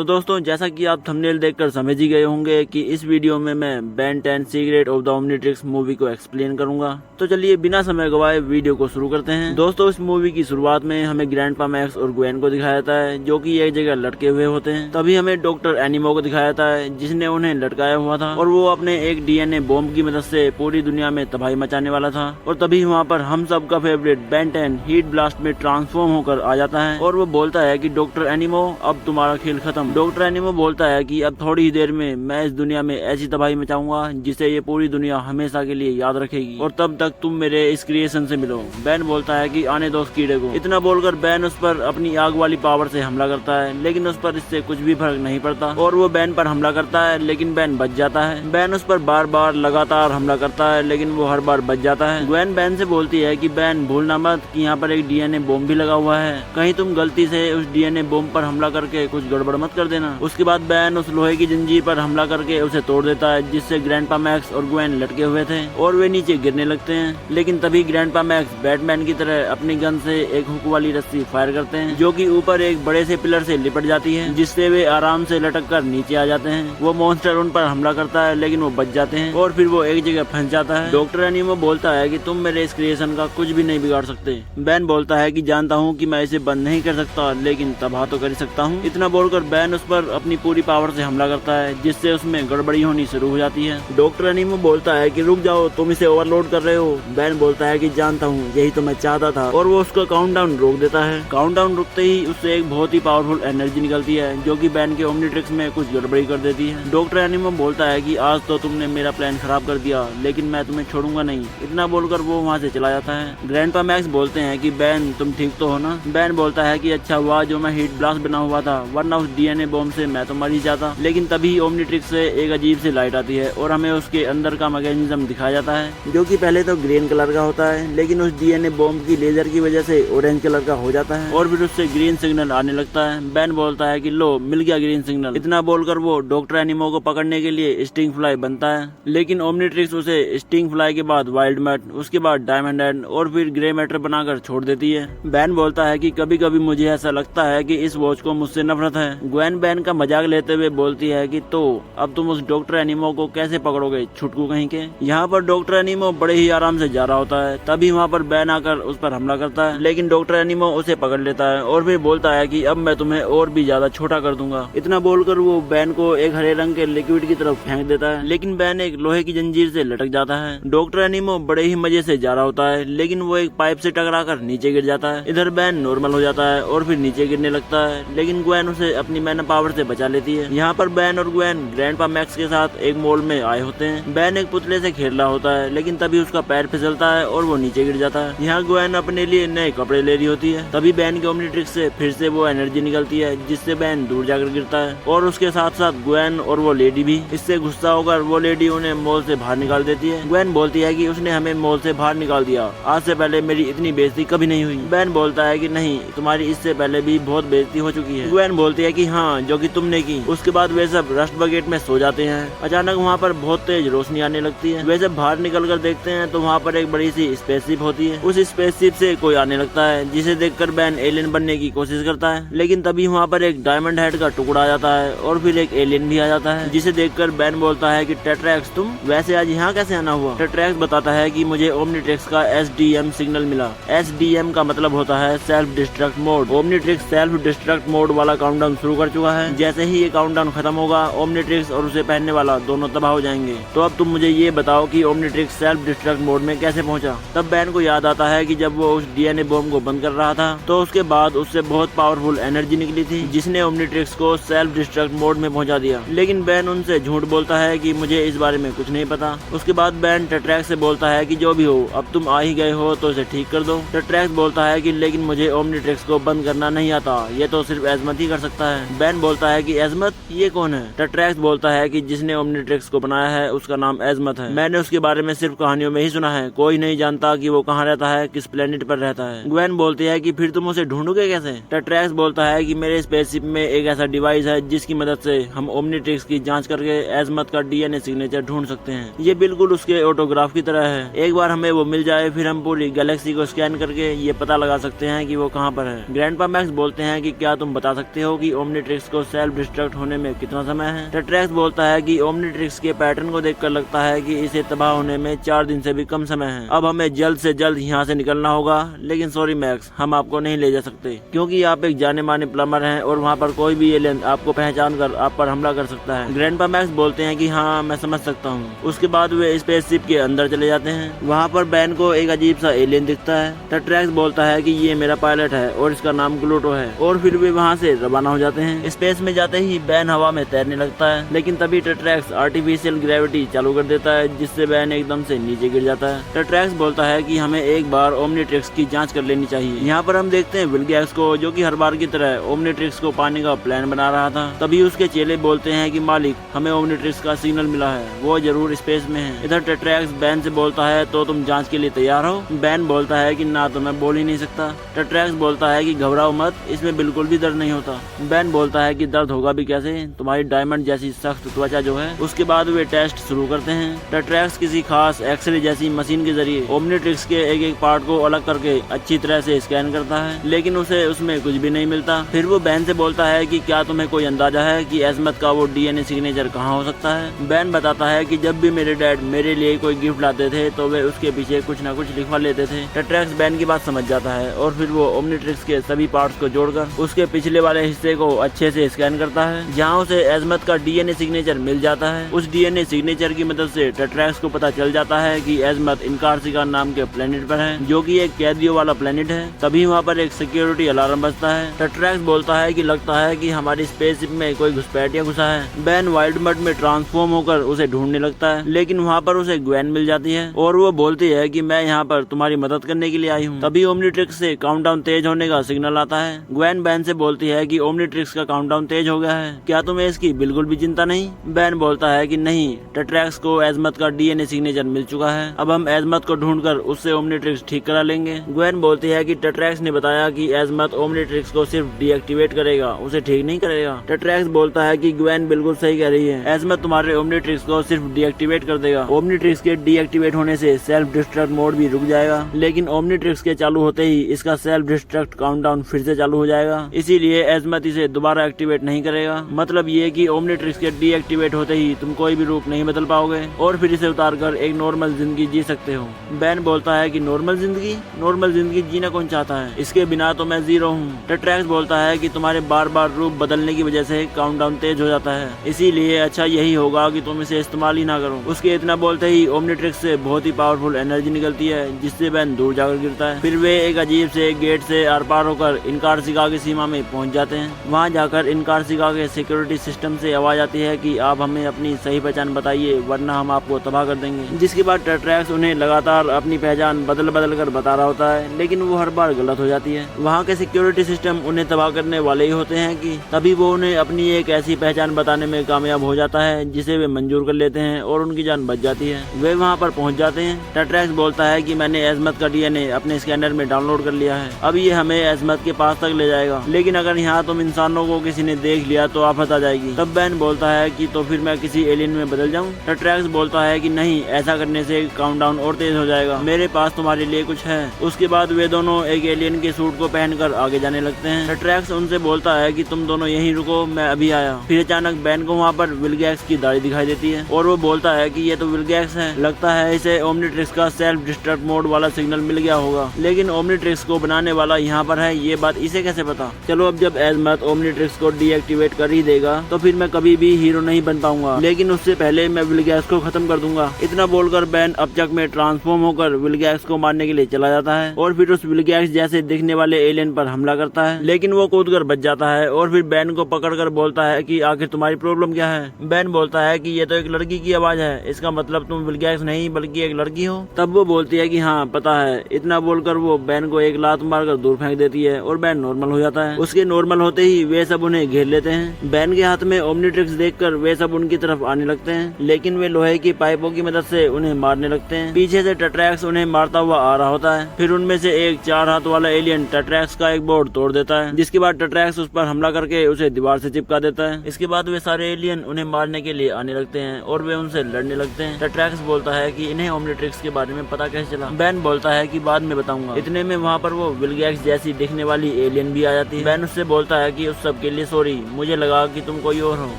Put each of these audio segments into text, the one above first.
तो दोस्तों जैसा कि आप थंबनेल देखकर समझ ही गए होंगे कि इस वीडियो में मैं Ben 10 secret of the Omnitrix movie को एक्सप्लेन करूंगा। तो चलिए बिना समय गवाए वीडियो को शुरू करते हैं। दोस्तों इस मूवी की शुरुआत में हमें ग्रैंडपा मैक्स और ग्वेन को दिखाया जाता है जो कि एक जगह लटके हुए होते हैं। तभी हमें डॉक्टर एनिमो को दिखाया जाता है जिसने उन्हें लटकाया हुआ था और वो अपने एक डीएनए बॉम्ब की मदद से पूरी दुनिया में तबाही मचाने वाला था। और तभी वहाँ पर हम सब का फेवरेट बेन 10 हीट ब्लास्ट में ट्रांसफॉर्म होकर आ जाता है और वो बोलता है कि डॉक्टर एनिमो अब तुम्हारा खेल खत्म। डॉक्टर एनिमो बोलता है कि अब थोड़ी ही देर में मैं इस दुनिया में ऐसी तबाही मचाऊंगा जिसे ये पूरी दुनिया हमेशा के लिए याद रखेगी और तब तक तुम मेरे इस क्रिएशन से मिलो। बेन बोलता है कि आने दो उस कीड़े को। इतना बोलकर बेन उस पर अपनी आग वाली पावर से हमला करता है लेकिन उस पर इससे कुछ भी फर्क नहीं पड़ता और वो बेन पर हमला करता है लेकिन बेन बच जाता है। बेन उस पर बार बार लगातार हमला करता है लेकिन वो हर बार बच जाता है। ग्वेन बेन से बोलती है कि बेन भूलना मत कि यहाँ पर एक डीएनए बॉम्ब भी लगा हुआ है, कहीं तुम गलती से उस डीएनए बॉम्ब पर हमला करके कुछ गड़बड़ मत कर देना। उसके बाद बेन उस लोहे की जंजीर पर हमला करके उसे तोड़ देता है जिससे ग्रैंडपा मैक्स और ग्वेन लटके हुए थे और वे नीचे गिरने लगते हैं। लेकिन तभी ग्रैंडपा मैक्स बैटमैन की तरह अपनी गन से एक हुक वाली रस्सी फायर करते हैं जो कि ऊपर एक बड़े से पिलर से लिपट जाती है जिससे वे आराम से लटक कर नीचे आ जाते हैं। वो मॉन्स्टर उन पर हमला करता है लेकिन वो बच जाते हैं और फिर वो एक जगह फंस जाता है। डॉक्टर एनिमो बोलता है कि तुम मेरे इस क्रिएशन का कुछ भी नहीं बिगाड़ सकते। बेन बोलता है कि जानता हूँ कि मैं इसे बंद नहीं कर सकता लेकिन तबाह तो कर सकता हूँ। इतना बोलकर बेन उस पर अपनी पूरी पावर से हमला करता है जिससे उसमें गड़बड़ी होनी शुरू हो जाती है। डॉक्टर एनिमो बोलता है कि रुक जाओ, तुम इसे ओवरलोड कर रहे हो। बेन बोलता है कि जानता हूँ, यही तो मैं चाहता था और वो उसका काउंटडाउन रोक देता है। काउंटडाउन रुकते ही उससे एक बहुत ही पावरफुल एनर्जी निकलती है जो कि बेन के ओमनिट्रिक्स में कुछ गड़बड़ी कर देती है। डॉक्टर एनिमो बोलता है कि आज तो तुमने मेरा प्लान खराब कर दिया लेकिन मैं तुम्हें छोड़ूंगा नहीं। इतना बोलकर वो वहाँ से चला जाता है। ग्रैंडपा मैक्स बोलते हैं कि बेन तुम ठीक तो हो ना। बेन बोलता है कि अच्छा हुआ जो मैं हीट ब्लास्ट बना हुआ था, वरना उस डीएनए बॉम्ब से मैं तो मर ही जाता। लेकिन तभी ओमनिट्रिक्स से एक अजीब सी लाइट आती है और हमें उसके अंदर का मैकेनिज्म दिखाया जाता है जो कि पहले तो ग्रीन कलर का होता है लेकिन उस डीएनए बॉम्ब की लेजर की वजह से ऑरेंज कलर का हो जाता है और फिर उससे ग्रीन सिग्नल आने लगता है। बेन बोलता है कि लो मिल गया ग्रीन सिग्नल। इतना बोलकर वो डॉक्टर एनिमो को पकड़ने के लिए स्टिंग फ्लाई बनता है लेकिन ओमनिट्रिक्स उसे स्टिंग फ्लाई के बाद वाइल्ड मैट, उसके बाद डायमंड हैंड और फिर ग्रे मैटर बनाकर छोड़ देती है। बेन बोलता है कि कभी कभी मुझे ऐसा लगता है कि इस वॉच को मुझसे नफरत है। ग्वेन बेन का मजाक लेते हुए बोलती है कि तो अब तुम उस डॉक्टर एनिमो को कैसे पकड़ोगे छुटकू कहीं के। यहाँ पर डॉक्टर एनिमो बड़े ही आराम से जा रहा होता है तभी वहाँ पर बेन आकर उस पर हमला करता है लेकिन डॉक्टर एनिमो उसे पकड़ लेता है और फिर बोलता है कि अब मैं तुम्हें और भी ज्यादा छोटा कर दूंगा। इतना बोलकर वो बेन को एक हरे रंग के लिक्विड की तरफ फेंक देता है लेकिन बेन एक लोहे की जंजीर से लटक जाता है। डॉक्टर एनिमो बड़े ही मजे से जा रहा होता है लेकिन वो एक पाइप से टकरा कर नीचे गिर जाता है। इधर बेन नॉर्मल हो जाता है और फिर नीचे गिरने लगता है लेकिन ग्वेन उसे अपनी मैन पावर से बचा लेती है। यहाँ पर बेन और ग्वेन ग्रैंडपा मैक्स के साथ एक मॉल में आए होते हैं। बेन एक पुतले से खेल रहा होता है लेकिन तभी उसका पैर फिसलता है और वो नीचे गिर जाता है। यहाँ ग्वेन अपने लिए नए कपड़े ले रही होती है तभी बेन के ओमनिट्रिक्स से फिर से वो एनर्जी निकलती है जिससे बेन दूर जाकर गिरता है और उसके साथ साथ ग्वेन और वो लेडी भी। इससे गुस्सा होकर वो लेडी उन्हें मॉल से बाहर निकाल देती है। ग्वेन बोलती है कि उसने हमें मॉल से बाहर निकाल दिया, आज से पहले मेरी इतनी बेइज्जती कभी नहीं हुई। बेन बोलता है कि नहीं, तुम्हारी इससे पहले भी बहुत बेइज्जती हो चुकी है। ग्वेन बोलती है कि हाँ, जो कि तुमने की। उसके बाद वे सब रस्ट बकेट में सो जाते हैं। अचानक वहाँ पर बहुत तेज रोशनी आने लगती है। वे सब बाहर निकल कर देखते हैं तो वहाँ पर एक बड़ी सी स्पेसशिप होती है। उस स्पेसशिप से कोई आने लगता है जिसे देखकर बेन एलियन बनने की कोशिश करता है लेकिन तभी वहाँ पर एक डायमंड हेड का टुकड़ा आ जाता है और फिर एक एलियन भी आ जाता है जिसे देखकर बेन बोलता है कि टेट्रैक्स तुम वैसे आज यहाँ कैसे आना हुआ। टेट्रैक्स बताता है कि मुझे ओमनिट्रिक्स का SDM सिग्नल मिला। SDM का मतलब होता है self destruct mode. Omnitrix self destruct mode वाला काउंटडाउन शुरू कर चुका है। जैसे ही ये काउंटडाउन खत्म होगा ओमनिट्रिक्स और उसे पहनने वाला दोनों तबाह हो जाएंगे। तो अब तुम मुझे ये बताओ कि ओमनिट्रिक्स सेल्फ डिस्ट्रक्ट मोड में कैसे पहुंचा। तब बेन को याद आता है कि जब वो उस डीएनए बॉम्ब को बंद कर रहा था तो उसके बाद उससे बहुत पावरफुल एनर्जी निकली थी जिसने ओमनिट्रिक्स को सेल्फ डिस्ट्रक्ट मोड में पहुंचा दिया। लेकिन बेन उनसे झूठ बोलता है कि मुझे इस बारे में कुछ नहीं पता। उसके बाद बेन टेट्रैक्स से बोलता है कि जो भी हो, अब तुम आ ही गए हो तो इसे ठीक कर दो। टेट्रैक्स बोलता है कि लेकिन मुझे ओमनिट्रिक्स को बंद करना नहीं आता, ये तो सिर्फ एजमत ही कर सकता है। बेन बोलता है कि एजमत, ये कौन है। टेट्रैक्स बोलता है कि जिसने ओमनिट्रिक्स को बनाया है उसका नाम एजमत है। मैंने उसके बारे में सिर्फ कहानियों में ही सुना है, कोई नहीं जानता कि वो कहाँ रहता है, किस प्लेनेट पर रहता है। ग्वेन बोलती है कि फिर तुम उसे ढूंढोगे कैसे। टेट्रैक्स बोलता है कि मेरे स्पेसशिप में एक ऐसा डिवाइस है जिसकी मदद से हम ओमनिट्रिक्स की जांच करके एजमत का डीएनए सिग्नेचर ढूंढ सकते हैं। ये बिल्कुल उसके ऑटोग्राफ की तरह है। एक बार हमें वो मिल जाए फिर हम पूरी गैलेक्सी को स्कैन करके ये पता लगा सकते हैं कि वो कहाँ पर है। ग्रैंडपा मैक्स बोलते हैं कि क्या तुम बता सकते हो कि ओमनिट्रिक्स ओमनीट्रिक्स को सेल्फ डिस्ट्रक्ट होने में कितना समय है। टेट्रैक्स बोलता है कि ओमनीट्रिक्स के पैटर्न को देखकर लगता है कि इसे तबाह होने में 4 दिन से भी कम समय है। अब हमें जल्द से जल्द यहाँ से निकलना होगा, लेकिन सॉरी मैक्स, हम आपको नहीं ले जा सकते क्योंकि आप एक जाने माने प्लम्बर हैं और वहाँ पर कोई भी एलियन आपको पहचान कर आप पर हमला कर सकता है। ग्रैंडपा मैक्स बोलते हैं कि हाँ मैं समझ सकता हूँ। उसके बाद वे स्पेसशिप के अंदर चले जाते हैं। वहाँ पर बैन को एक अजीब सा एलियन दिखता है। टेट्रैक्स बोलता है कि ये मेरा पायलट है और इसका नाम ग्लूटो है और फिर वे वहाँ से रवाना हो जाते हैं। स्पेस में जाते ही बैन हवा में तैरने लगता है, लेकिन तभी टेट्रैक्स आर्टिफिशियल ग्रेविटी चालू कर देता है जिससे बैन एकदम से नीचे गिर जाता है। टेट्रैक्स बोलता है कि हमें एक बार ओमनीट्रिक्स की जांच कर लेनी चाहिए। यहाँ पर हम देखते हैं विल्गैक्स को, जो कि हर बार की तरह ओमनीट्रिक्स को पाने का प्लान बना रहा था। तभी उसके चेले बोलते हैं कि मालिक, हमें ओमनीट्रिक्स का सिग्नल मिला है, वो जरूर स्पेस में है। इधर टेट्रैक्स बैन से बोलता है तो तुम जांच के लिए तैयार हो। बैन बोलता है कि ना, तो मैं बोल ही नहीं सकता। टेट्रैक्स बोलता है कि घबराओ मत, इसमें बिल्कुल भी दर्द नहीं होता। बैन बोलता है कि दर्द होगा भी कैसे, तुम्हारी डायमंड जैसी सख्त त्वचा जो है। उसके बाद वे टेस्ट शुरू करते हैं। टेट्रैक्स किसी खास एक्सरे जैसी मशीन के जरिए ओमनीट्रिक्स के एक एक पार्ट को अलग करके अच्छी तरह से स्कैन करता है, लेकिन उसे उसमें कुछ भी नहीं मिलता। फिर वो बैन से बोलता है कि क्या तुम्हें कोई अंदाजा है कि एजमत का वो डीएनए सिग्नेचर कहाँ हो सकता है। बैन बताता है कि जब भी मेरे डैड मेरे लिए कोई गिफ्ट लाते थे तो वे उसके पीछे कुछ न कुछ लिखवा लेते थे। टेट्रैक्स बैन की बात समझ जाता है और फिर वो ओमनीट्रिक्स के सभी पार्ट्स को जोड़कर उसके पिछले वाले हिस्से को अच्छे से स्कैन करता है, जहाँ उसे एजमत का डीएनए सिग्नेचर मिल जाता है। उस डीएनए सिग्नेचर की मदद से टेट्रैक्स को पता चल जाता है कि एजमत इनकार्सिका नाम के प्लेनेट पर है, जो कि एक कैदियों वाला प्लेनेट है। तभी वहाँ पर एक सिक्योरिटी अलार्म बजता है। टेट्रैक्स बोलता है कि लगता है कि हमारी स्पेसशिप में कोई घुसपैठिया घुसा है। बैन वाइल्ड मड में ट्रांसफॉर्म होकर उसे ढूंढने लगता है, लेकिन वहाँ पर उसे ग्वेन मिल जाती है और वो बोलती है कि मैं यहाँ पर तुम्हारी मदद करने के लिए आई हूँ। तभी ओमनीट्रिक्स से काउंटडाउन तेज होने का सिग्नल आता है। ग्वेन बैन से बोलती है कि ओमनीट्रिक्स का काउंटडाउन तेज हो गया है, क्या तुम्हें इसकी बिल्कुल भी चिंता नहीं। बैन बोलता है कि नहीं, टेट्रैक्स को एजमत का डीएनए सिग्नेचर मिल चुका है, अब हम एजमत को ढूंढकर उससे ओमनीट्रिक्स ठीक करा लेंगे। ग्वेन बोलती है कि टेट्रैक्स ने बताया कि एजमत ओमनीट्रिक्स को सिर्फ डीएक्टिवेट करेगा, उसे ठीक नहीं करेगा। टेट्रैक्स बोलता है कि ग्वेन बिल्कुल सही कह रही है, एजमत तुम्हारे ओमनीट्रिक्स को सिर्फ डीएक्टिवेट कर देगा। ओमनीट्रिक्स के डीएक्टिवेट होने से सेल्फ डिस्ट्रक्ट मोड भी रुक जाएगा, लेकिन ओमनीट्रिक्स के चालू होते ही इसका सेल्फ डिस्ट्रक्ट काउंटडाउन फिर से चालू हो जाएगा, इसीलिए एजमत इसे दोबारा एक्टिवेट नहीं करेगा। मतलब ये कि ओमनीट्रिक्स के डीएक्टिवेट होते ही तुम कोई भी रूप नहीं बदल पाओगे और फिर इसे उतार कर एक नॉर्मल जिंदगी जी सकते हो। बैन बोलता है कि नॉर्मल जिंदगी जीना कौन चाहता है, इसके बिना तो मैं जीरो हूँ। टेट्रैक्स बोलता है कि तुम्हारे बार बार रूप बदलने की वजह से काउंटडाउन तेज हो जाता है, इसीलिए अच्छा यही होगा कि तुम इसे इस्तेमाल ही ना करो। उसके इतना बोलते ही ओमनीट्रिक्स से बहुत ही पावरफुल एनर्जी निकलती है, जिससे बैन दूर जाकर गिरता है। फिर वे एक अजीब से गेट से आर पार होकर इनकार्सिका की सीमा में पहुंच जाते हैं। वहां जाकर इनकार्सिका के सिक्योरिटी सिस्टम से आवाज आती है कि आप हमें अपनी सही पहचान बताइए, वरना हम आपको तबाह कर देंगे। जिसके बाद टेट्रैक्स उन्हें लगातार अपनी पहचान बदल बदल कर बता रहा होता है, लेकिन वो हर बार गलत हो जाती है। वहाँ के सिक्योरिटी सिस्टम उन्हें तबाह करने वाले ही होते हैं कि तभी वो उन्हें अपनी एक ऐसी पहचान बताने में कामयाब हो जाता है जिसे वे मंजूर कर लेते हैं और उनकी जान बच जाती है। वे वहाँ पर पहुँच जाते हैं। टेट्रैक्स बोलता है कि मैंने एजमत का डीएनए अपने स्कैनर में डाउनलोड कर लिया है, अब ये हमें एजमत के पास तक ले जाएगा, लेकिन अगर यहाँ तुम इंसानों को किसी ने देख लिया तो आफत आ जाएगी। तब बैन बोलता है कि तो फिर मैं किसी एलियन में बदल जाऊँ। टेट्रैक्स बोलता है कि नहीं, ऐसा करने से काउंटडाउन और तेज हो जाएगा, मेरे पास तुम्हारे लिए कुछ है। उसके बाद वे दोनों एक एलियन के सूट को पहनकर आगे जाने लगते हैं। टेट्रैक्स उनसे बोलता है कि तुम दोनों यहीं रुको, मैं अभी आया। फिर अचानक बैन को वहाँ पर विल्गैक्स की दाढ़ी दिखाई देती है और वो बोलता है कि ये तो विल्गैक्स है, लगता है इसे ओमनीट्रिक्स का सेल्फ डिस्ट्रक्ट मोड वाला सिग्नल मिल गया होगा, लेकिन ओमनीट्रिक्स को बनाने वाला यहाँ पर है, ये बात इसे कैसे पता। चलो अब जब एजमत ओमनीट्रिक्स को डीएक्टिवेट कर ही देगा तो फिर मैं कभी भी हीरो नहीं बन पाऊंगा, लेकिन उससे पहले मैं विल्गैक्स को खत्म कर दूंगा। इतना बोलकर बैन अपचक में ट्रांसफॉर्म होकर विल्गैक्स को मारने के लिए चला जाता है और फिर उस विल्गैक्स जैसे दिखने वाले एलियन पर हमला करता है, लेकिन वो कूदकर बच जाता है और फिर बैन को पकड़कर बोलता है कि आखिर तुम्हारी प्रॉब्लम क्या है। बैन बोलता है कि ये तो एक लड़की की आवाज है, इसका मतलब तुम विल्गैक्स नहीं बल्कि एक लड़की हो। तब वो बोलती है कि हाँ पता है। इतना बोलकर वो बैन को एक लात मारकर दूर फेंक देती है और बैन नॉर्मल हो जाता है। उसके नॉर्मल होते ही वे सब उन्हें घेर लेते हैं। बैन के हाथ में ओमनीट्रिक्स देखकर वे सब उनकी तरफ आने लगते हैं, लेकिन वे लोहे की पाइपों की मदद से उन्हें मारने लगते हैं। पीछे से टेट्रैक्स उन्हें मारता हुआ आ रहा होता है। फिर उनमें से एक 4 हाथ वाला एलियन टेट्रैक्स का एक बोर्ड तोड़ देता है, जिसके बाद टेट्रैक्स उस पर हमला करके उसे दीवार से चिपका देता है। इसके बाद वे सारे एलियन उन्हें मारने के लिए आने लगते हैं और वे उनसे लड़ने लगते हैं। टेट्रैक्स बोलता है कि इन्हें ओमनीट्रिक्स के बारे में पता कैसे चला। बैन बोलता है कि बाद में बताऊंगा। इतने में वहाँ पर वो विल्गैक्स जैसी दिखने वाली एलियन भी आ जाती है। बैन उससे बोलता है कि उस सब के लिए सॉरी, मुझे लगा कि तुम कोई और हो।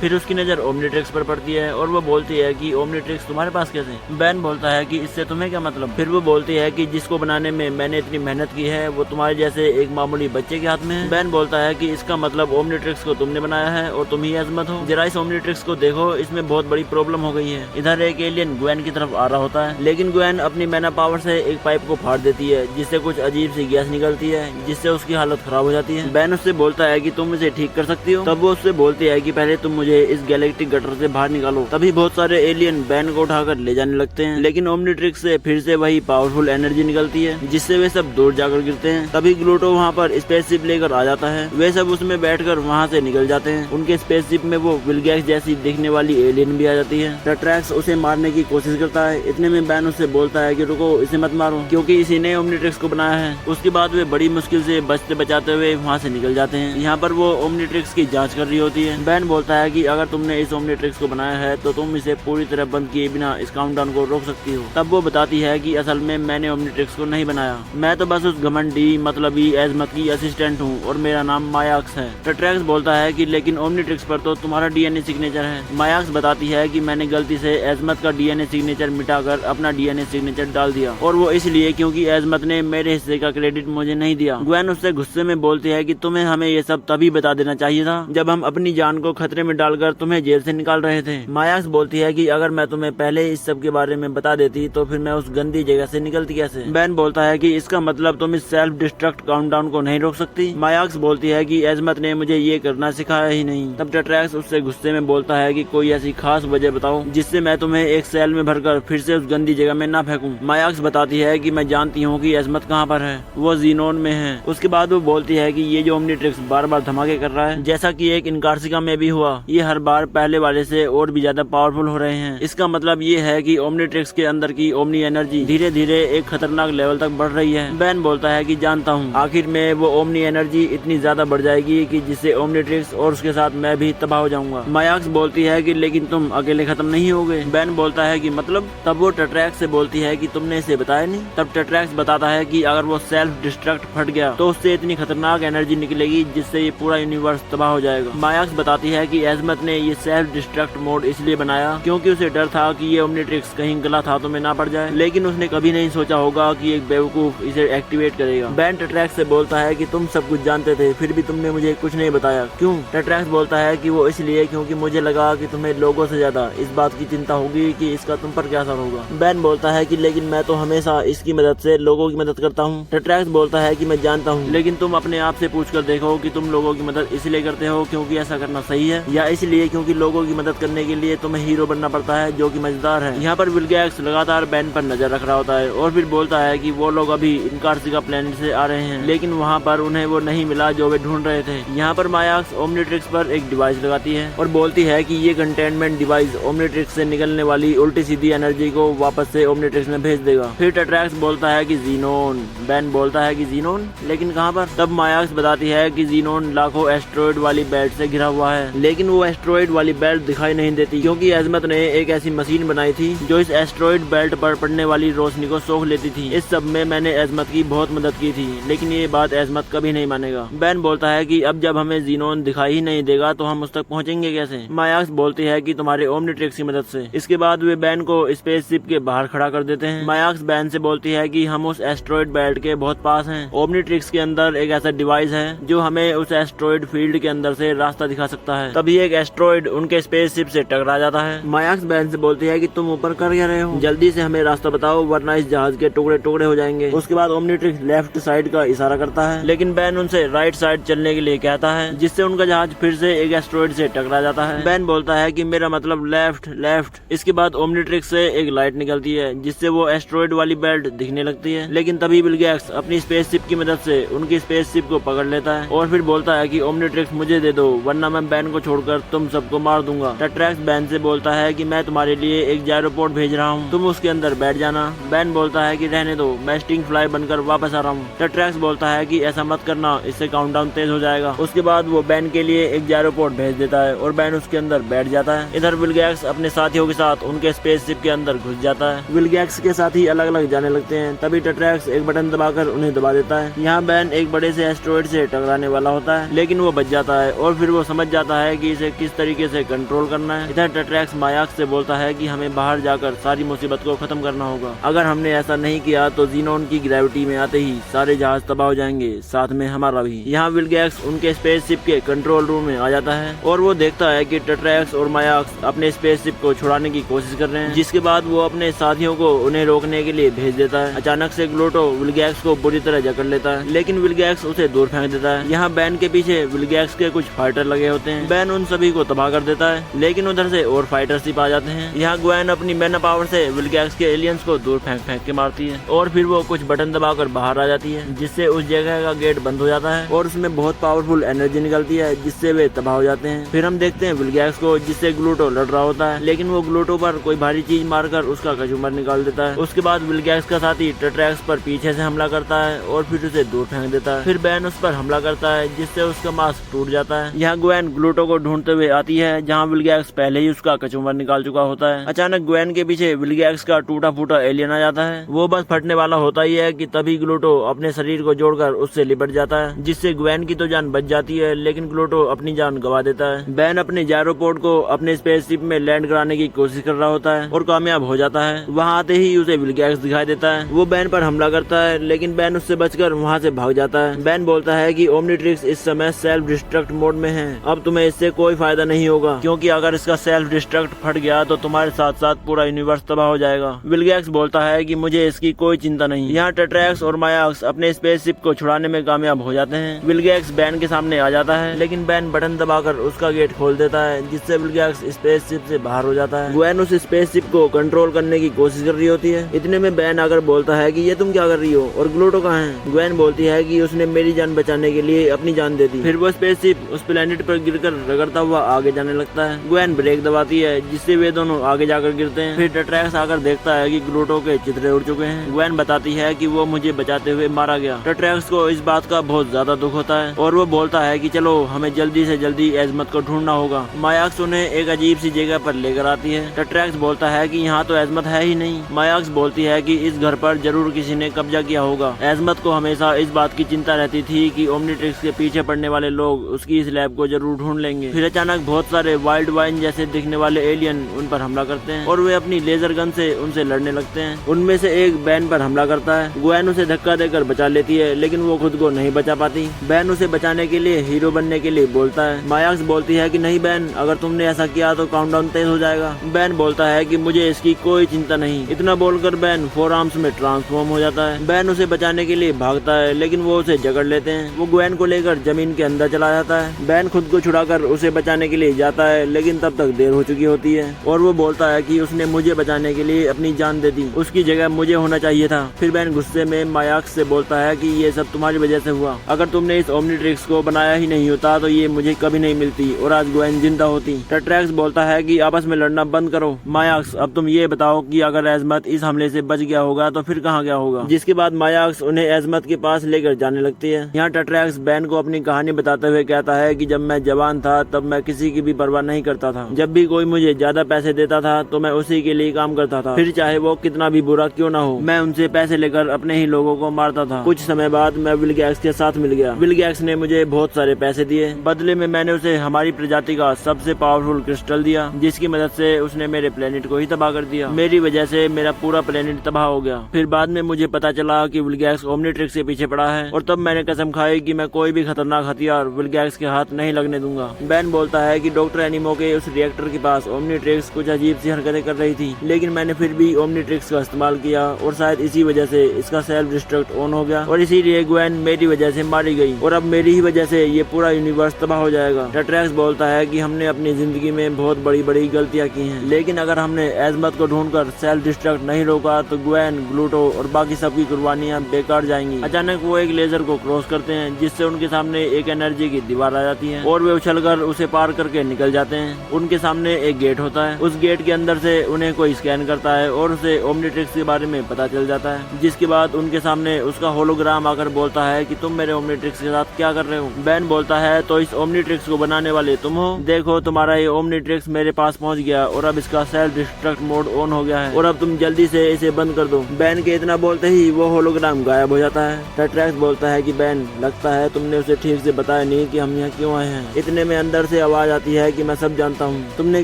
फिर उसकी नजर ओमनीट्रिक्स पर पड़ती है और वो बोलती है कि ओमनीट्रिक्स तुम्हारे पास कैसे? बैन बोलता है कि इससे तुम्हें क्या मतलब? फिर वो बोलती है कि जिसको बनाने में मैंने इतनी मेहनत की है वो तुम्हारे जैसे एक मामूली बच्चे के हाथ में है। बैन बोलता है कि इसका मतलब ओमनीट्रिक्स को तुमने बनाया है और तुम ही अजमत हो। जरा इस ओमनीट्रिक्स को देखो, इसमें बहुत बड़ी प्रॉब्लम हो गई है। इधर एक एलियन ग्वेन की तरफ आ रहा होता है, लेकिन ग्वेन अपनी मैना पावर से एक पाइप को फाड़ देती है जिससे कुछ अजीब सी गैस निकलती है जिससे उसकी हालत खराब हो जाती है। बैन उससे बोलता है कि तुम इसे ठीक कर सकती हो। तब वो उससे बोलती है कि पहले तुम मुझे इस गैलेक्टिक गटर से बाहर निकालो। तभी बहुत सारे एलियन बैन को उठाकर ले जाने लगते हैं, लेकिन ओमनीट्रिक्स से फिर से वही पावरफुल एनर्जी निकलती है जिससे वे सब दूर जाकर गिरते हैं। तभी ग्लूटो वहाँ पर स्पेसशिप लेकर आ जाता है। वे सब उसमें बैठकर वहाँ से निकल जाते हैं। उनके स्पेसशिप में वो विलगैक्स जैसी दिखने वाली एलियन भी आ जाती है। टैट्रैक्स उसे मारने की कोशिश करता है। इतने में बैन उससे बोलता है कि रुको, इसे मत मारो क्योंकि इसी ने ओमनीट्रिक्स को बनाया है। उसके बाद वे बड़ी मुश्किल से बचते बचाते हुए वहाँ से निकल जाते हैं। यहाँ पर वो ओमनीट्रिक्स की जांच कर रही होती है। बैन बोलता है कि अगर तुमने इस ओमनीट्रिक्स को बनाया है तो तुम इसे पूरी तरह बंद किए बिना इस काउंटडाउन को रोक सकती हो। तब वो बताती है कि असल में मैंने ओमनीट्रिक्स को नहीं बनाया, मैं तो बस उस घमंडी मतलबी एजमत की असिस्टेंट हूँ और मेरा नाम मायाक्स है। टैट्रैक्स बोलता है कि लेकिन ओमनीट्रिक्स पर तो तुम्हारा डीएनए सिग्नेचर है। मायाक्स बताती है कि मैंने गलती से एजमत का डीएनए सिग्नेचर मिटाकर अपना डीएनए सिग्नेचर डाल दिया और वो इसलिए क्योंकि एजमत ने मेरे हिस्से का क्रेडिट मुझे नहीं दिया। ग्वेन उससे गुस्से में बोलती है कि तुम्हें हमें ये सब तभी बता देना चाहिए था जब हम अपनी जान को खतरे में डालकर तुम्हें जेल से निकाल रहे थे। मायाक्स बोलती है कि अगर मैं तुम्हें पहले इस सब के बारे में बता देती तो फिर मैं उस गंदी जगह से निकलती कैसे? बैन बोलता है कि इसका मतलब तुम इस सेल्फ डिस्ट्रक्ट काउंटडाउन को नहीं रोक सकती। मायाक्स बोलती है कि एजमत ने मुझे ये करना सिखाया ही नहीं। तब टैट्रैक्स उससे गुस्से में बोलता है कि कोई ऐसी खास वजह बताओ जिससे मैं तुम्हें एक सेल में भरकर फिर से उस गंदी जगह में ना फेंकूं। मायाक्स बताती है कि मैं जानती हूँ कि एजमत कहाँ पर है, वो जीनोन में है। उसके बाद वो बोलती है कि ये जो ओमनीट्रिक्स बार बार धमाके कर रहा है जैसा कि एक इनकार्सिका में भी हुआ, ये हर बार पहले वाले से और भी ज्यादा पावरफुल हो रहे हैं। इसका मतलब ये है कि ओमनीट्रिक्स के अंदर की ओमनी एनर्जी धीरे धीरे एक खतरनाक लेवल तक बढ़ रही है। बैन बोलता है कि जानता हूँ, आखिर में वो ओमनी एनर्जी इतनी ज्यादा बढ़ जाएगी कि जिससे ओमनीट्रिक्स और उसके साथ मैं भी तबाह हो जाऊंगा। मायाक्स बोलती है कि लेकिन तुम अकेले खत्म नहीं होगे। बैन बोलता है कि मतलब? तब वो टैट्रैक्स से बोलती है कि तुमने इसे बताया नहीं। तब टैट्रैक्स बताता है कि अगर वो सेल्फ डिस्ट्रक्ट फट गया तो उससे इतनी खतरनाक एनर्जी निकलेगी जिससे ये पूरा यूनिवर्स तबाह हो जाएगा। मायाक्स बताती है कि एजमत ने ये सेल्फ डिस्ट्रक्ट मोड इसलिए बनाया क्योंकि उसे डर था कि ये ओमनीट्रिक्स कहीं गलत हाथों में ना पड़ जाए, लेकिन उसने कभी नहीं सोचा होगा कि एक बेवकूफ इसे एक्टिवेट करेगा। बैन टैट्रैक्स से बोलता है कि तुम सब कुछ जानते थे फिर भी तुमने मुझे कुछ नहीं बताया, क्यों? टैट्रैक्स बोलता है कि वो इसलिए क्योंकि मुझे लगा कि तुम्हें लोगों से ज्यादा इस बात की चिंता होगी कि इसका तुम पर क्या असर होगा। बैन बोलता है कि लेकिन मैं तो हमेशा इसकी मदद से लोगों की मदद करता हूँ। टैट्रैक्स बोलता है कि मैं जानता हूँ, लेकिन तुम अपने आप से पूछ कर देखो कि तुम लोगों की मदद इसलिए करते हो क्योंकि ऐसा करना सही है या इसलिए क्योंकि लोगों की मदद करने के लिए तुम्हें हीरो बनना पड़ता है जो कि मजेदार है। यहाँ पर विलगैक्स लगातार बैन पर नजर रख रहा होता है और फिर बोलता है कि वो लोग अभी इनकार्सिका प्लेनेट से आ रहे हैं, लेकिन वहाँ पर उन्हें वो नहीं मिला जो वे ढूंढ रहे थे। यहाँ पर मायाक्स ओमनीट्रिक्स पर एक डिवाइस लगाती है और बोलती है कि ये कंटेनमेंट डिवाइस ओमनीट्रिक्स से निकलने वाली उल्टी सीधी एनर्जी को वापस से ओमनीट्रिक्स में भेज देगा। फिर टैट्रैक्स बोलता है कि जीनोन। बैन बोलता है कि जीनोन, लेकिन कहाँ पर? तब मायाक्स बताती है कि जीनोन लाखों एस्ट्रॉइड वाली बेल्ट से घिरा हुआ है, लेकिन वो एस्ट्रॉइड वाली बेल्ट दिखाई नहीं देती क्योंकि एजमत ने एक ऐसी मशीन बनाई थी जो इस एस्ट्रॉइड बेल्ट पर पड़ने वाली रोशनी को सोख लेती थी। इस सब में मैंने एजमत की बहुत मदद की थी, लेकिन ये बात एजमत कभी नहीं मानेगा। बैन बोलता है कि अब जब हमें जीनोन दिखाई ही नहीं देगा तो हम उस तक पहुँचेंगे कैसे? मायाक्स बोलती है कि तुम्हारे ओमनीट्रिक्स की मदद से। इसके बाद वे बैन को स्पेसशिप के बाहर खड़ा कर देते हैं। मायाक्स बैन से बोलती है कि हम उस एस्ट्रॉइड बेल्ट के बहुत पास हैं। ओमनीट्रिक्स के अंदर एक ऐसा डिवाइस है जो हमें उस एस्ट्रॉइड फील्ड के अंदर से रास्ता दिखा सकता है। तभी एक एस्ट्रॉइड उनके स्पेसशिप से टकरा जाता है। मायाक्स बैन से बोलती है कि तुम ऊपर कर क्या रहे हो, जल्दी से हमें रास्ता बताओ वरना इस जहाज के टुकड़े टुकड़े हो जाएंगे। उसके बाद ओमनीट्रिक्स लेफ्ट साइड का इशारा करता है, लेकिन बैन उनसे राइट साइड चलने के लिए कहता है जिससे उनका जहाज फिर से एक एस्ट्रॉइड से टकरा जाता है। बैन बोलता है कि मेरा मतलब लेफ्ट लेफ्ट। इसके बाद ओमनीट्रिक्स से एक लाइट निकलती है जिससे वो एस्ट्रॉइड वाली बेल्ट दिखने लगती है, लेकिन तभी विलगैक्स अपनी स्पेसशिप की मदद से उनकी स्पेसशिप को पकड़ लेता है और फिर बोलता है कि ओमनीट्रिक्स मुझे दे दो वरना मैं बैन को छोड़कर तुम सबको मार दूंगा। टैट्रैक्स बैन से बोलता है कि मैं तुम्हारे लिए एक जायरोपोड भेज रहा हूँ, तुम उसके अंदर बैठ जाना। बैन बोलता है कि रहने दो, मैं स्टिंग फ्लाई बनकर वापस आ रहा हूँ। टैट्रैक्स बोलता है कि ऐसा मत करना, इससे काउंटडाउन तेज हो जाएगा। उसके बाद वो बैन के लिए एक जायरोपोड भेज देता है और बैन उसके अंदर बैठ जाता है। इधर विलगैक्स अपने साथियों के साथ उनके स्पेसशिप के अंदर घुस जाता है। विलगैक्स के साथी अलग अलग जाने लगते हैं। तभी टैट्रैक्स एक बटन दबाकर उन्हें दबा देता है। यहाँ बैन एक बड़े से एस्ट्रॉइड से टकराने वाला होता है, लेकिन वो बच जाता है और फिर वो समझ जाता है कि इसे किस तरीके से कंट्रोल करना है। इधर टेट्रैक्स मायाक्स से बोलता है कि हमें बाहर जाकर सारी मुसीबत को खत्म करना होगा। अगर हमने ऐसा नहीं किया तो ज़ीनोन की ग्रेविटी में आते ही सारे जहाज तबाह हो जाएंगे, साथ में हमारा भी। यहाँ विलगैक्स उनके स्पेसशिप के कंट्रोल रूम में आ जाता है और वो देखता है कि टेट्रैक्स और मायाक्स अपने स्पेसशिप को छुड़ाने की कोशिश कर रहे हैं, जिसके बाद वो अपने साथियों को उन्हें रोकने के लिए भेज देता है। अचानक से ग्लूटो विलगैक्स को बुरी तरह जकड़ लेता है, लेकिन विलगैक्स उसे दूर फेंक देता है। यहाँ बैन के पीछे विलगैक्स के कुछ फाइटर लगे होते हैं। बैन उन सभी को तबाह कर देता है, लेकिन उधर से और फाइटर शिप आ जाते हैं। यहाँ ग्वेन अपनी मैना पावर से विलगैक्स के एलियंस को दूर फेंक फेंक के मारती है और फिर वो कुछ बटन दबाकर बाहर आ जाती है, जिससे उस जगह का गेट बंद हो जाता है और उसमें बहुत पावरफुल एनर्जी निकलती है, जिससे वे तबाह हो जाते हैं। फिर हम देखते हैं विलगैक्स को, जिससे ग्लूटो लड़ रहा होता है, लेकिन वो ग्लूटो पर कोई भारी चीज मारकर उसका कचूमर निकाल देता है। उसके बाद विलगैक्स का साथी टेट्रैक्स पर पीछे से हमला करता है और फिर उसे दूर फेंक देता है। फिर बैन उस पर हमला करता है, जिससे उसका मास्क टूट जाता है। यहाँ ग्वेन ग्लूटो को ढूंढते हुए आती है, जहाँ विलगैक्स पहले ही उसका कचूमर निकाल चुका होता है। अचानक ग्वेन के पीछे विलगैक्स का टूटा फूटा एलियन आ जाता है। वो बस फटने वाला होता ही है कि तभी ग्लूटो अपने शरीर को जोड़कर उससे लिपट जाता है, जिससे ग्वेन की तो जान बच जाती है, लेकिन ग्लूटो अपनी जान गवा देता है। बैन अपने जायरोपोड को अपने स्पेसशिप में लैंड कराने की कोशिश कर रहा होता है और कामयाब हो जाता है। वहाँ आते ही उसे विलगैक्स दिखाई देता है। वो बैन पर हमला करता है, लेकिन बैन उससे बचकर वहाँ से भाग जाता है। बैन बोलता है कि ओमनीट्रिक्स इस समय सेल्फ डिस्ट्रक्ट मोड में है। अब तुम्हें इससे कोई फायदा नहीं होगा, क्योंकि अगर इसका सेल्फ डिस्ट्रक्ट फट गया तो तुम्हारे साथ साथ पूरा यूनिवर्स तबाह हो जाएगा। विलगैक्स बोलता है कि मुझे इसकी कोई चिंता नहीं। यहाँ टेट्रैक्स और मायाक्स अपने स्पेसशिप को छुड़ाने में कामयाब हो जाते हैं। विलगैक्स बैन के सामने आ जाता है, लेकिन बैन बटन दबाकर उसका गेट खोल देता है, जिससे विलगैक्स स्पेसशिप से बाहर हो जाता है। ग्वेन उस स्पेसशिप को कंट्रोल करने की कोशिश कर रही होती है। इतने में बैन आकर बोलता है कि ये तुम क्या कर रही हो और ग्लूटो कहाँ है। ग्वेन बोलती है कि उसने मेरी जान बचाने के लिए अपनी जान दे दी। फिर वो स्पेसशिप उस प्लेनेट पर गिरकर रगड़ता हुआ आगे जाने लगता है। ग्वेन ब्रेक दबाती है, जिससे वे दोनों आगे जाकर गिरते हैं। फिर टेट्रैक्स आकर देखता है कि ग्लूटो के चित्रे उड़ चुके हैं। ग्वेन बताती है कि वो मुझे बचाते हुए मारा गया। टेट्रैक्स को इस बात का बहुत ज्यादा दुख होता है और वो बोलता है कि चलो हमें जल्दी से जल्दी एजमत को ढूंढना होगा। मायाक्स उन्हें एक अजीब सी जगह पर लेकर आती है। टेट्रैक्स बोलता है कि यहाँ तो एजमत है ही नहीं। मायाक्स बोलती है कि इस घर पर जरूर किसी ने कब्जा किया होगा। एजमत को हमेशा इस बात की चिंता रहती थी कि ओमनीट्रिक्स के पीछे पड़ने वाले लोग उसकी इस लैब को जरूर ढूंढ लेंगे। फिर अचानक बहुत सारे वाइल्ड वाइन जैसे दिखने वाले एलियन उन पर हमला करते हैं और वे अपनी लेजर गन से उनसे लड़ने लगते हैं। उनमें से एक बैन पर हमला करता है। ग्वेन उसे धक्का देकर बचा लेती है, लेकिन वो खुद को नहीं बचा पाती। बैन उसे बचाने के लिए हीरो बनने के लिए बोलता है। मायाक्स बोलती है कि नहीं बैन, अगर तुमने ऐसा किया तो काउंटडाउन तेज हो जाएगा। बैन बोलता है कि मुझे इसकी कोई चिंता नहीं। इतना बोलकर बैन 4 आर्म्स में ट्रांसफॉर्म हो जाता है। बैन उसे बचाने के लिए भागता है, लेकिन वो उसे जकड़ लेते हैं। वो ग्वेन को लेकर जमीन के अंदर चला जाता है। बैन खुद को छुड़ाकर उसे बचाने के लिए जाता है, लेकिन तब तक देर हो चुकी होती है और वो बोलता है कि उसने मुझे बचाने के लिए अपनी जान दे दी, उसकी जगह मुझे होना चाहिए था। फिर बैन गुस्से में मायाक्स से बोलता है कि ये सब तुम्हारी वजह से हुआ। अगर तुमने इस ओमनीट्रिक्स को बनाया ही नहीं होता तो ये मुझे कभी नहीं मिलती और आज ग्वेन जिंदा होती। टेट्रैक्स बोलता है कि आपस में लड़ना बंद करो। मायाक्स, अब तुम ये बताओ कि अगर एजमत इस हमले से बच गया होगा तो फिर कहाँ गया होगा। जिसके बाद मायाक्स उन्हें एजमत के पास लेकर जाने लगती है। यहाँ टेट्रैक्स बैन को अपनी कहानी बताते हुए कहता है कि जब मैं जवान था तब मैं किसी की भी परवाह नहीं करता था। जब भी कोई मुझे ज्यादा पैसे देता था तो मैं उसी के लिए काम करता था, फिर चाहे वो कितना भी बुरा क्यों ना हो। मैं उनसे पैसे लेकर अपने ही लोगों को मारता था। कुछ समय बाद मैं विलगैक्स के साथ मिल गया। विलगैक्स ने मुझे बहुत सारे पैसे दिए। बदले में मैंने उसे हमारी प्रजाति का सबसे पावरफुल क्रिस्टल दिया, जिसकी मदद से उसने मेरे प्लेनेट को ही तबाह कर दिया। मेरी वजह से मेरा पूरा प्लेनेट तबाह हो गया। फिर बाद में मुझे पता चला कि विलगैक्स ओमनीट्रिक्स के पीछे पड़ा है और तब मैंने कसम खाई कि मैं कोई भी खतरनाक हथियार विलगैक्स के हाथ नहीं लगने दूंगा। बैन बोलता है कि डॉक्टर एनिमो के उस रिएक्टर के पास ओमनीट्रिक्स कुछ अजीब सी हरकतें कर रही थी, लेकिन मैंने फिर भी ओमनीट्रिक्स का इस्तेमाल किया और शायद इसी वजह से इसका सेल्फ डिस्ट्रक्ट ऑन हो गया और इसीलिए ग्वेन मेरी वजह से मारी गई और अब मेरी ही वजह से ये पूरा यूनिवर्स तबाह हो जाएगा। टेट्रैक्स बोलता है कि हमने अपनी जिंदगी में बहुत बड़ी बड़ी गलतियां की हैं, लेकिन अगर हमने एजमत को ढूंढकर सेल्फ डिस्ट्रक्ट नहीं रोका तो ग्वेन, ग्लूटो और बाकी सबकी कुर्बानियां बेकार जाएंगी। अचानक वो एक लेजर को क्रॉस करते हैं, जिससे उनके सामने एक एनर्जी की दीवार आ जाती है और वे उछलकर उसे पार करके निकल जाते हैं। उनके सामने एक गेट होता है। उस गेट के अंदर से उन्हें कोई स्कैन करता है और उसे ओमनीट्रिक्स के बारे में पता चल जाता है, जिसके बाद उनके सामने उसका होलोग्राम आकर बोलता है कि तुम मेरे ओमनीट्रिक्स के साथ क्या कर रहे हो। बैन बोलता है तो इस ओमनीट्रिक्स को बनाने वाले तुम हो। देखो तुम्हारा ये ओमनीट्रिक्स मेरे पास पहुंच गया और अब इसका सेल्फ डिस्ट्रक्ट मोड ऑन हो गया है और अब तुम जल्दी से इसे बंद कर दो। बैन के इतना बोलते ही वो होलोग्राम गायब हो जाता है। टेट्रैक्स बोलता है कि बैन, लगता है तुमने उसे ठीक से बता पता है नहीं कि हम यहाँ क्यों आए हैं। इतने में अंदर से आवाज आती है कि मैं सब जानता हूँ, तुमने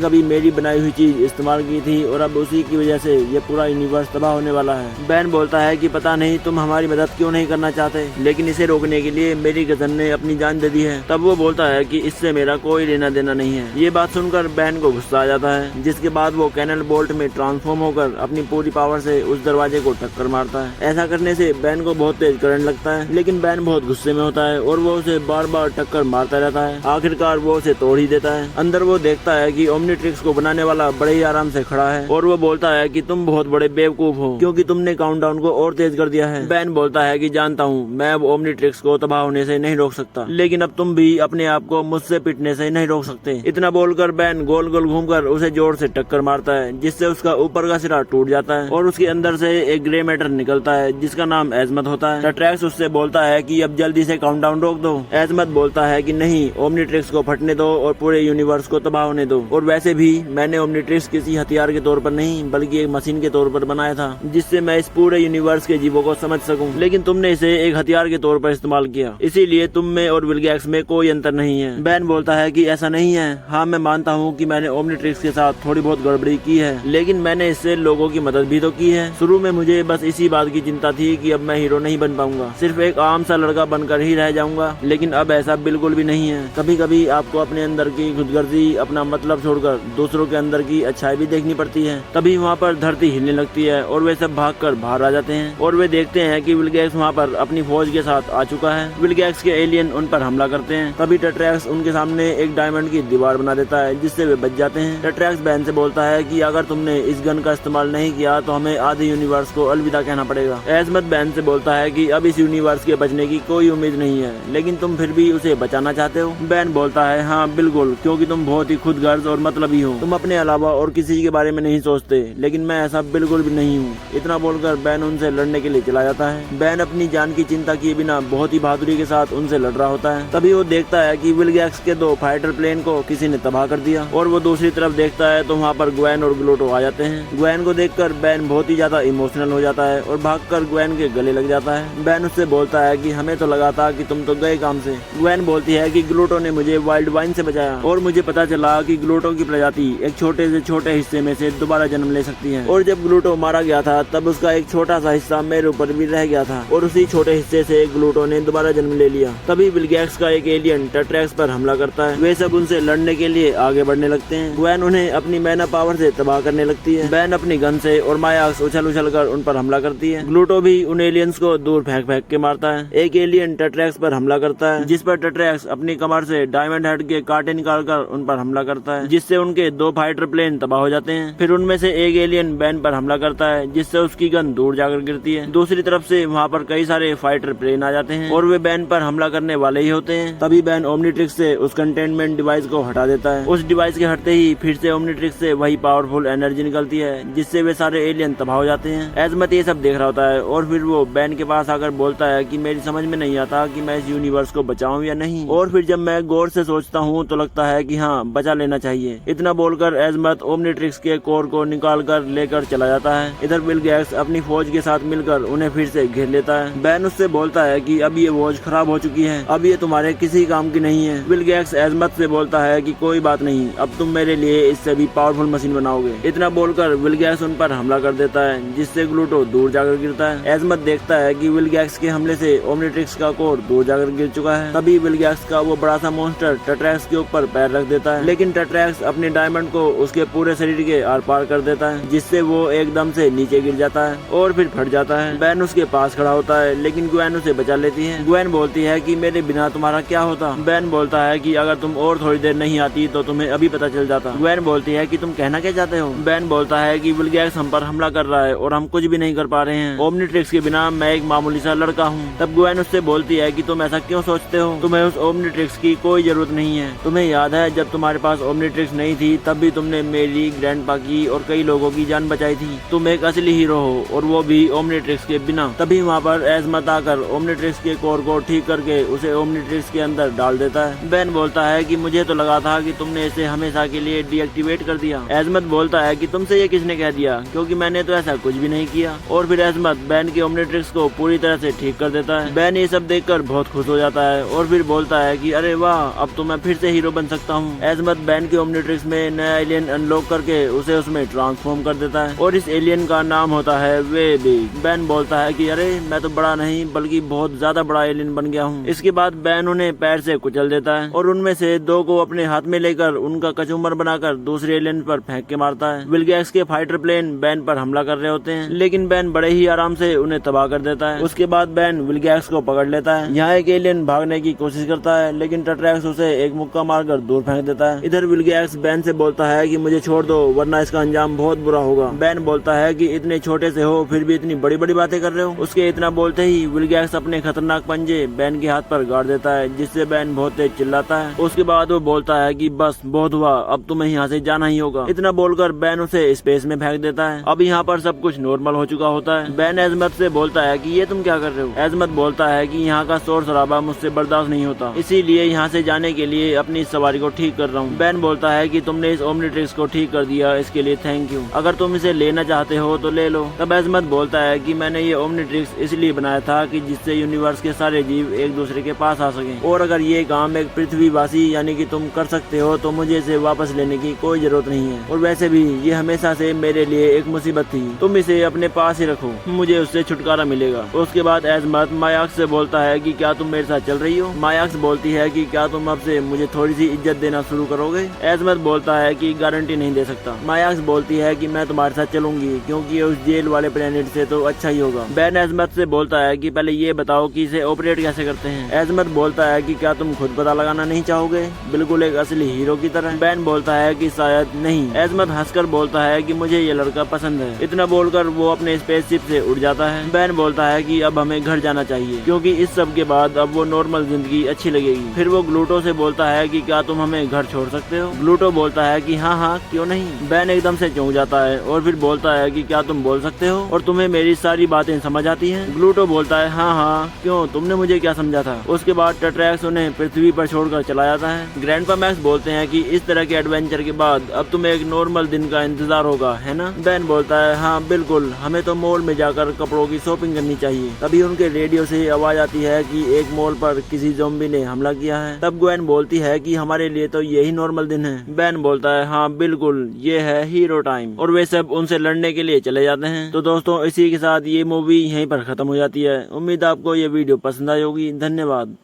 कभी मेरी बनाई हुई चीज इस्तेमाल की थी और अब उसी की वजह से ये पूरा यूनिवर्स तबाह होने वाला है। बैन बोलता है कि पता नहीं तुम हमारी मदद क्यों नहीं करना चाहते, लेकिन इसे रोकने के लिए मेरी कजन ने अपनी जान दे दी है। तब वो बोलता है कि इससे मेरा कोई लेना देना नहीं है। ये बात सुनकर बैन को गुस्सा आ जाता है, जिसके बाद वो कैनल बोल्ट में ट्रांसफॉर्म होकर अपनी पूरी पावर से उस दरवाजे को टक्कर मारता है। ऐसा करने से बैन को बहुत तेज करंट लगता है, लेकिन बैन बहुत गुस्से में होता है और वो उसे बार बार टक्कर मारता रहता है। आखिरकार वो उसे तोड़ ही देता है। अंदर वो देखता है कि ओमनीट्रिक्स को बनाने वाला बड़े ही आराम से खड़ा है और वो बोलता है कि तुम बहुत बड़े बेवकूफ हो क्योंकि तुमने काउंटडाउन को और तेज कर दिया है। बैन बोलता है कि जानता हूँ मैं अब ओमनीट्रिक्स को तबाह होने से नहीं रोक सकता, लेकिन अब तुम भी अपने आप को मुझसे पिटने से नहीं रोक सकते। इतना बोलकर बैन गोल गोल घूमकर उसे जोर से टक्कर मारता है, जिससे उसका ऊपर का सिरा टूट जाता है और उसके अंदर से एक ग्रे मैटर निकलता है जिसका नाम एजमत होता है। टट्रैक्स उससे बोलता है कि अब जल्दी से काउंटडाउन रोक दो। एजमत बोलता है कि नहीं, ओमनीट्रिक्स को फटने दो और पूरे यूनिवर्स को तबाह होने दो। और वैसे भी मैंने ओमनीट्रिक्स किसी हथियार के तौर पर नहीं बल्कि एक मशीन के तौर पर बनाया था, जिससे मैं इस पूरे यूनिवर्स के जीवों को समझ सकूं, लेकिन तुमने इसे एक हथियार के तौर पर इस्तेमाल किया, इसीलिए तुम में और विलगैक्स में कोई अंतर नहीं है। बैन बोलता है कि ऐसा नहीं है। हाँ, मैं मानता हूँ कि मैंने ओमनीट्रिक्स के साथ थोड़ी बहुत गड़बड़ी की है, लेकिन मैंने इससे लोगों की मदद भी तो की है। शुरू में मुझे बस इसी बात की चिंता थी कि अब मैं हीरो नहीं बन पाऊंगा, सिर्फ एक आम सा लड़का बनकर ही रह जाऊंगा, लेकिन अब ऐसा बिल्कुल भी नहीं है। कभी कभी आपको अपने अंदर की खुदगर्जी, अपना मतलब छोड़कर दूसरों के अंदर की अच्छाई भी देखनी पड़ती है। तभी वहाँ पर धरती हिलने लगती है और वे सब भागकर बाहर आ जाते हैं और वे देखते हैं कि विलगैक्स वहाँ पर अपनी फौज के साथ आ चुका है। विलगैक्स के एलियन उन पर हमला करते हैं। तभी टट्रैक्स उनके सामने एक डायमंड की दीवार बना देता है, जिससे वे बच जाते हैं। टट्रैक्स बैन से बोलता है कि अगर तुमने इस गन का इस्तेमाल नहीं किया तो हमें आधे यूनिवर्स को अलविदा कहना पड़ेगा। एजमत बैन से बोलता है कि अब इस यूनिवर्स के बचने की कोई उम्मीद नहीं है, लेकिन तुम फिर भी उसे बचाना चाहते हो। बैन बोलता है हाँ बिल्कुल, क्योंकि तुम बहुत ही खुदगर्ज और मतलबी हो, तुम अपने अलावा और किसी के बारे में नहीं सोचते, लेकिन मैं ऐसा बिल्कुल भी नहीं हूँ। इतना बोलकर बैन उनसे लड़ने के लिए चला जाता है। बैन अपनी जान की चिंता किए बिना बहुत ही बहादुरी के साथ उनसे लड़ रहा होता है। तभी वो देखता है कि विलगैक्स के 2 फाइटर प्लेन को किसी ने तबाह कर दिया और वो दूसरी तरफ देखता है तो वहाँ पर ग्वेन और ग्लूटो आ जाते हैं। ग्वेन को देखकर बैन बहुत ही ज्यादा इमोशनल हो जाता है और भागकर ग्वेन के गले लग जाता है। बैन उससे बोलता है कि हमें तो लगा था कि तुम तो गए काम से। ग्वेन बोलती है कि ग्लूटो ने मुझे वाइल्ड वाइन से बचाया और मुझे पता चला कि ग्लूटो की प्रजाति एक छोटे से छोटे हिस्से में से दोबारा जन्म ले सकती है, और जब ग्लूटो मारा गया था तब उसका एक छोटा सा हिस्सा मेरे ऊपर भी रह गया था और उसी छोटे हिस्से से ग्लूटो ने दोबारा जन्म ले लिया। तभी विलगैक्स का एक एलियन टट्रैक्स पर हमला करता है। वे सब उनसे लड़ने के लिए आगे बढ़ने लगते हैं। ग्वेन उन्हें अपनी मैना पावर से तबाह करने लगती है। बैन अपनी गन से और मायाक्स उछल कर उन पर हमला करती है। ग्लूटो भी उन एलियंस को दूर फेंक के मारता है। एक एलियन टट्रैक्स पर हमला करता है, जिस पर टट्रैक्स अपनी कमर से डायमंड हेड के कांटे निकालकर उन पर हमला करता है, जिससे उनके 2 फाइटर प्लेन तबाह हो जाते हैं। फिर उनमें से एक एलियन बैन पर हमला करता है, जिससे उसकी गन दूर जाकर गिरती है। दूसरी तरफ से वहाँ पर कई सारे फाइटर प्लेन आ जाते हैं और वे बैन पर हमला करने वाले ही होते हैं। तभी बैन ओमनीट्रिक्स से उस कंटेनमेंट डिवाइस को हटा देता है। उस डिवाइस के हटते ही फिर से ओमनीट्रिक्स से वही पावरफुल एनर्जी निकलती है, जिससे वे सारे एलियन तबाह हो जाते हैं। एजमत ये सब देख रहा होता है और फिर वो बैन के पास आकर बोलता है कि मेरी समझ में नहीं आता कि मैं इस यूनिवर्स को बचाऊं या नहीं, और फिर जब मैं गौर से सोचता हूँ तो लगता है कि हाँ, बचा लेना चाहिए। इतना बोलकर एजमत ओमनीट्रिक्स के कोर को निकाल कर लेकर चला जाता है। इधर विलगैक्स अपनी फौज के साथ मिलकर उन्हें फिर से घेर लेता है। बैन उससे बोलता है कि अब ये फौज खराब हो चुकी है, अब ये तुम्हारे किसी काम की नहीं है। विलगैक्स एजमत से बोलता है कि कोई बात नहीं, अब तुम मेरे लिए इससे भी पावरफुल मशीन बनाओगे। इतना बोलकर विलगैक्स उन पर हमला कर देता है, जिससे ग्लूटो दूर जाकर गिरता है। एजमत देखता है कि विलगैक्स के हमले से ओमनीट्रिक्स का कोर दूर जाकर गिर चुका है। तभी विलगैक्स का वो बड़ा सा मॉन्स्टर टट्रैक्स के ऊपर पैर रख देता है, लेकिन टट्रैक्स अपने डायमंड को उसके पूरे शरीर के आर पार कर देता है, जिससे वो एकदम से नीचे गिर जाता है और फिर फट जाता है। बैन उसके पास खड़ा होता है, लेकिन ग्वेन उसे बचा लेती है। ग्वेन बोलती है कि मेरे बिना तुम्हारा क्या होता। बैन बोलता है कि अगर तुम और थोड़ी देर नहीं आती तो तुम्हें अभी पता चल जाता। ग्वेन बोलती है कि तुम कहना क्या चाहते हो। बैन बोलता है कि विलगैक्स हम पर हमला कर रहा है और हम कुछ भी नहीं कर पा रहे हैं। ओमनीट्रिक्स के बिना मैं एक मामूली सा लड़का हूँ। तब ग्वेन उससे बोलती है कि तुम ऐसा क्यों सोचते हो, तुम्हें उस ओमनीट्रिक्स की कोई जरूरत नहीं है। तुम्हें याद है जब तुम्हारे पास ओमनीट्रिक्स नहीं थी तब भी तुमने मेरी, ग्रैंडपा की और कई लोगों की जान बचाई थी। तुम एक असली हीरो हो और वो भी ओमनीट्रिक्स के बिना। तभी वहाँ पर एजमत आकर ओमनीट्रिक्स के कोर को ठीक करके उसे ओमनीट्रिक्स के अंदर डाल देता है। बैन बोलता है कि मुझे तो लगा था कि तुमने इसे हमेशा के लिए डीएक्टिवेट कर दिया। एजमत बोलता है कि तुमसे ये किसने कह दिया, क्योंकि मैंने तो ऐसा कुछ भी नहीं किया। और फिर एजमत बैन के ओमनीट्रिक्स को पूरी तरह से ठीक कर देता है। बैन ये सब देखकर बहुत खुश हो जाता है और फिर बोलता है कि अरे वाह, अब तो मैं फिर से हीरो बन सकता हूँ। एजमत बैन के ओमनीट्रिक्स में नया एलियन अनलॉक करके उसे उसमें ट्रांसफॉर्म कर देता है और इस एलियन का नाम होता है वे बिग। बैन बोलता है कि अरे मैं तो बड़ा नहीं बल्कि बहुत ज्यादा बड़ा एलियन बन गया हूँ। इसके बाद बैन उन्हें पैर से कुचल देता है और उनमें से दो को अपने हाथ में लेकर उनका कचूमर बनाकर दूसरे एलियन पर फेंक के मारता है। विलगैक्स के फाइटर प्लेन बैन पर हमला कर रहे होते हैं, लेकिन बैन बड़े ही आराम से उन्हें तबाह कर देता है। उसके बाद बैन विलगैक्स को पकड़ लेता है। यहाँ एक एलियन भागने की कोशिश करता है, लेकिन टट्रैक्स उसे एक मुक्का मारकर दूर फेंक देता है। इधर विलगैक्स बैन से बोलता है कि मुझे छोड़ दो वरना इसका अंजाम बहुत बुरा होगा। बैन बोलता है कि इतने छोटे से हो फिर भी इतनी बड़ी बड़ी बातें कर रहे हो। उसके इतना बोलते ही विलगैक्स अपने खतरनाक पंजे बैन के हाथ पर गाड़ देता है, जिससे बैन बहुत तेज चिल्लाता है। उसके बाद वो बोलता है कि बस बहुत हुआ, अब तुम्हें यहाँ से जाना ही होगा। इतना बोलकर बैन उसे स्पेस में फेंक देता है। अब यहाँ पर सब कुछ नॉर्मल हो चुका होता है। बैन एजमत से बोलता है कि ये तुम क्या कर रहे हो। एजमत बोलता है कि यहाँ का शोर शराबा मुझसे बर्दाश्त नहीं होता, इसीलिए यहाँ से जाने के लिए अपनी सवारी को ठीक कर रहा हूँ। बैन बोलता है कि तुमने इस ओमनीट्रिक्स को ठीक कर दिया, इसके लिए थैंक यू। अगर तुम इसे लेना चाहते हो तो ले लो। तब एजमत बोलता है कि मैंने ये ओमनीट्रिक्स इसलिए बनाया था कि जिससे यूनिवर्स के सारे जीव एक दूसरे के पास आ सकें, और अगर ये काम एक पृथ्वीवासी यानी कि तुम कर सकते हो तो मुझे इसे वापस लेने की कोई जरूरत नहीं है। और वैसे भी ये हमेशा से मेरे लिए एक मुसीबत थी, तुम इसे अपने पास ही रखो, मुझे उससे छुटकारा मिलेगा। उसके बाद एजमत मायाक्स से बोलता है कि क्या तुम मेरे साथ चल रही हो। मायाक्स बोलती है कि क्या तुम अब से मुझे थोड़ी सी इज्जत देना शुरू करोगे। एजमत बोलता है कि गारंटी नहीं दे सकता। मायाक्स बोलती है कि मैं तुम्हारे साथ चलूंगी क्योंकि उस जेल वाले प्लेनेट से तो अच्छा ही होगा। बैन एजमत से बोलता है कि पहले ये बताओ कि इसे ऑपरेट कैसे करते हैं। एजमत बोलता है कि क्या तुम खुद पता लगाना नहीं चाहोगे, बिल्कुल एक असली हीरो की तरह। बैन बोलता है कि शायद नहीं। एजमत हंसकर बोलता है कि मुझे ये लड़का पसंद है। इतना बोलकर वो अपने स्पेसशिप से उड़ जाता है। बैन बोलता है कि अब हमें घर जाना चाहिए क्योंकि इस सब के बाद अब वो नॉर्मल जिंदगी अच्छी लगेगी। फिर वो ग्लूटो से बोलता है कि क्या तुम हमें घर छोड़ सकते हो। ग्लूटो बोलता है कि हाँ हाँ क्यों नहीं। बैन एकदम से चौंक जाता है और फिर बोलता है कि क्या तुम बोल सकते हो और तुम्हें मेरी सारी बातें समझ आती हैं। ग्लूटो बोलता है हाँ हाँ क्यों, तुमने मुझे क्या समझा था। उसके बाद टट्रैक्स उन्हें पृथ्वी पर छोड़कर चला जाता है। ग्रैंडपा मैक्स बोलते हैं कि इस तरह के एडवेंचर के बाद अब तुम्हें एक नॉर्मल दिन का इंतजार होगा, है ना। बैन बोलता है हाँ बिल्कुल, हमें तो मॉल में जाकर कपड़ों की शॉपिंग करनी चाहिए। तभी उनके रेडियो से आवाज आती है कि एक मॉल पर किसी ज़ॉम्बी ने हमला किया है। तब ग्वेन बोलती है कि हमारे लिए तो यही नॉर्मल दिन है। बैन बोलता है हाँ बिल्कुल, ये है हीरो टाइम, और वे सब उनसे लड़ने के लिए चले जाते हैं। तो दोस्तों इसी के साथ ये मूवी यहीं पर खत्म हो जाती है। उम्मीद आपको ये वीडियो पसंद आई होगी। धन्यवाद।